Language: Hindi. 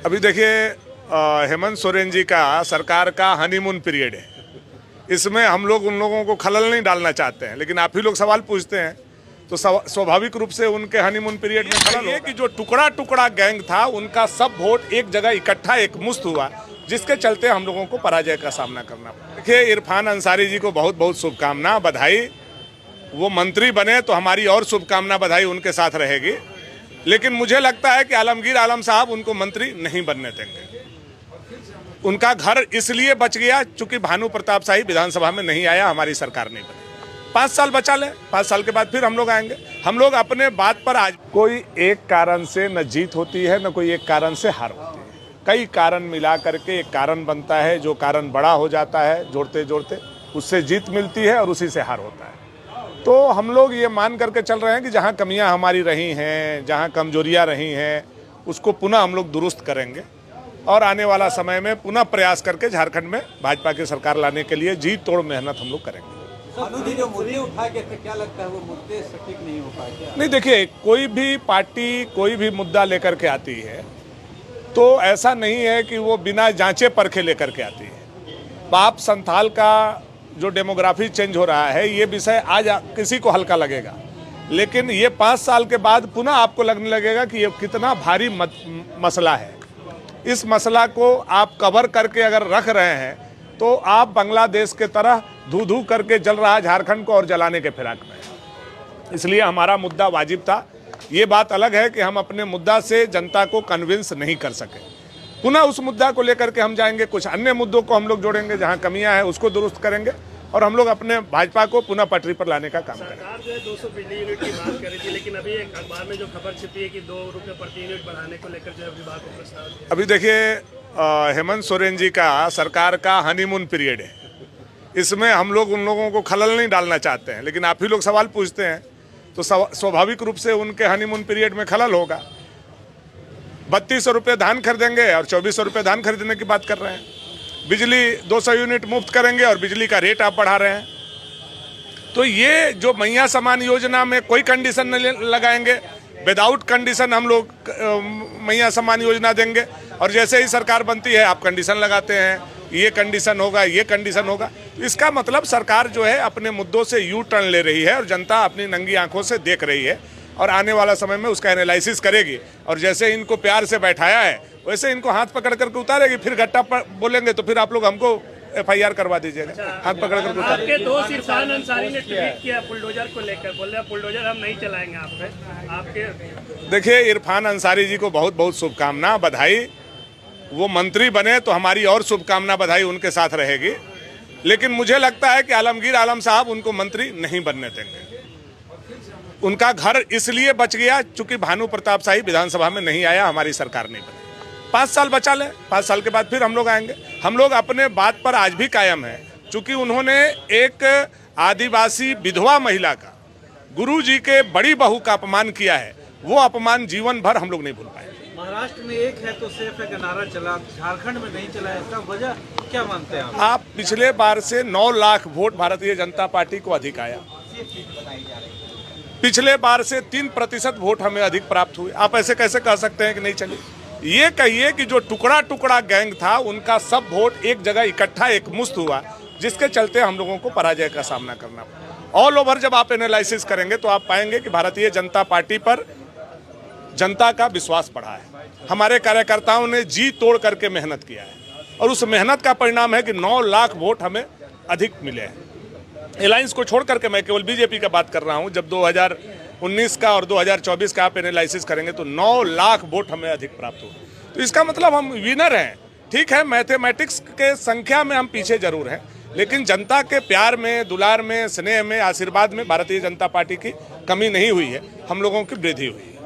अभी देखिए हेमंत सोरेन जी का सरकार का हनीमून पीरियड है। इसमें हम लोग उन लोगों को खलल नहीं डालना चाहते हैं, लेकिन आप ही लोग सवाल पूछते हैं तो स्वाभाविक रूप से उनके हनीमून पीरियड में खलल है कि जो टुकड़ा टुकड़ा गैंग था उनका सब वोट एक जगह इकट्ठा एक मुश्त हुआ, जिसके चलते हम लोगों को पराजय का सामना करना पड़ा। देखिए इरफान अंसारी जी को बहुत बहुत शुभकामना, बधाई। वो मंत्री बने तो हमारी और शुभकामना बधाई उनके साथ रहेगी, लेकिन मुझे लगता है कि आलमगीर आलम साहब उनको मंत्री नहीं बनने देंगे। उनका घर इसलिए बच गया चूंकि भानु प्रताप शाही विधानसभा में नहीं आया, हमारी सरकार नहीं बनी। 5 साल बचा ले, 5 साल के बाद फिर हम लोग आएंगे। हम लोग अपने बात पर आज कोई एक कारण से न जीत होती है न कोई एक कारण से हार होती है। कई कारण मिला करके एक कारण बनता है, जो कारण बड़ा हो जाता है जोड़ते जोड़ते, उससे जीत मिलती है और उसी से हार होता है। तो हम लोग ये मान करके चल रहे हैं कि जहाँ कमियाँ हमारी रही हैं, जहाँ कमजोरियाँ रही हैं, उसको पुनः हम लोग दुरुस्त करेंगे और आने वाला समय में पुनः प्रयास करके झारखंड में भाजपा की सरकार लाने के लिए जी तोड़ मेहनत हम लोग करेंगे। जी जो मुद्दे उठाए गए थे, क्या लगता है वो मुद्दे सटीक नहीं हो पाए क्या? नहीं, देखिए कोई भी पार्टी कोई भी मुद्दा लेकर के आती है तो ऐसा नहीं है कि वो बिना जांचे परखे लेकर के आती है। बाप संथाल का जो डेमोग्राफी चेंज हो रहा है, ये विषय आज किसी को हल्का लगेगा, लेकिन ये 5 साल के बाद पुनः आपको लगने लगेगा कि ये कितना भारी मसला है। इस मसला को आप कवर करके अगर रख रहे हैं तो आप बांग्लादेश के तरह धू धू करके जल रहा झारखंड को और जलाने के फिराक में। इसलिए हमारा मुद्दा वाजिब था। ये बात अलग है कि हम अपने मुद्दा से जनता को कन्विंस नहीं कर सके। पुनः उस मुद्दा को लेकर के हम जाएंगे, कुछ अन्य मुद्दों को हम लोग जोड़ेंगे, जहां कमियां हैं उसको दुरुस्त करेंगे और हम लोग अपने भाजपा को पुनः पटरी पर लाने का काम करेंगे। सरकार जो है 200 बिजली यूनिट की बात कर रही थी, लेकिन अभी एक अखबार में जो खबर छपी है कि 2 रुपये प्रति यूनिट बढ़ाने को लेकर जो है विभाग को प्रस्ताव दिया। अभी देखिए हेमंत सोरेन जी का सरकार का हनीमून पीरियड है। इसमें हम लोग उन लोगों को खलल नहीं डालना चाहते हैं, लेकिन आप ही लोग सवाल पूछते हैं तो स्वाभाविक रूप से उनके हनीमून पीरियड में खलल होगा। 3200 रुपये धान खरीदेंगे और 2400 रुपये धान खरीदने की बात कर रहे हैं। बिजली 200 यूनिट मुफ्त करेंगे और बिजली का रेट आप बढ़ा रहे हैं। तो ये जो मैया समान योजना में कोई कंडीशन नहीं लगाएंगे, विदाउट कंडीशन हम लोग मैया समान योजना देंगे और जैसे ही सरकार बनती है आप कंडीशन लगाते हैं, ये कंडीशन होगा, ये कंडीशन होगा। इसका मतलब सरकार जो है अपने मुद्दों से यू टर्न ले रही है और जनता अपनी नंगी आंखों से देख रही है और आने वाला समय में उसका एनालिसिस करेगी और जैसे इनको प्यार से बैठाया है वैसे इनको हाथ पकड़ करके उतारेगी। फिर गट्टा बोलेंगे तो फिर आप लोग हमको FIR करवा दीजिएगा। हाथ पकड़ करके आपके दोस्त इरफान अंसारी ने ट्वीट किया बुलडोजर को लेकर, बोल रहे बुलडोजर हम नहीं चलाएंगे आप पे। आपके देखिए इरफान अंसारी जी को बहुत बहुत शुभकामना, बधाई। वो मंत्री बने तो हमारी और शुभकामना बधाई उनके साथ रहेगी, लेकिन मुझे लगता है कि आलमगीर आलम साहब उनको मंत्री नहीं बनने देंगे। उनका घर इसलिए बच गया चूंकि भानु प्रताप शाही विधानसभा में नहीं आया, हमारी सरकार नहीं बनी। 5 साल बचा ले, 5 साल के बाद फिर हम लोग आएंगे। हम लोग अपने बात पर आज भी कायम है, चूंकि उन्होंने एक आदिवासी विधवा महिला का, गुरु जी के बड़ी बहू का अपमान किया है। वो अपमान जीवन भर हम लोग नहीं भूल पाए। महाराष्ट्र में एक है तो सिर्फ एक नारा चला, झारखंड में नहीं चला, इसका वजह क्या मानते हैं आप? पिछले बार से 9 लाख वोट भारतीय जनता पार्टी को अधिक आया। पिछले बार से 3% वोट हमें अधिक प्राप्त हुए। आप ऐसे कैसे कह सकते हैं कि नहीं चली? ये कहिए कि जो टुकड़ा टुकड़ा गैंग था उनका सब वोट एक जगह इकट्ठा एक मुश्त हुआ, जिसके चलते हम लोगों को पराजय का सामना करना पड़ा। ऑल ओवर जब आप एनालिसिस करेंगे तो आप पाएंगे कि भारतीय जनता पार्टी पर जनता का विश्वास बढ़ा है। हमारे कार्यकर्ताओं ने जी तोड़ करके मेहनत किया है और उस मेहनत का परिणाम है कि 9 लाख वोट हमें अधिक मिले हैं। अलायंस को छोड़ करके मैं केवल बीजेपी का बात कर रहा हूं। जब 2019 का और 2024 का आप एनालिसिस करेंगे तो 9 लाख वोट हमें अधिक प्राप्त हुए। तो इसका मतलब हम विनर हैं। ठीक है, मैथमेटिक्स के संख्या में हम पीछे जरूर हैं, लेकिन जनता के प्यार में, दुलार में, स्नेह में, आशीर्वाद में भारतीय जनता पार्टी की कमी नहीं हुई है, हम लोगों की वृद्धि हुई है।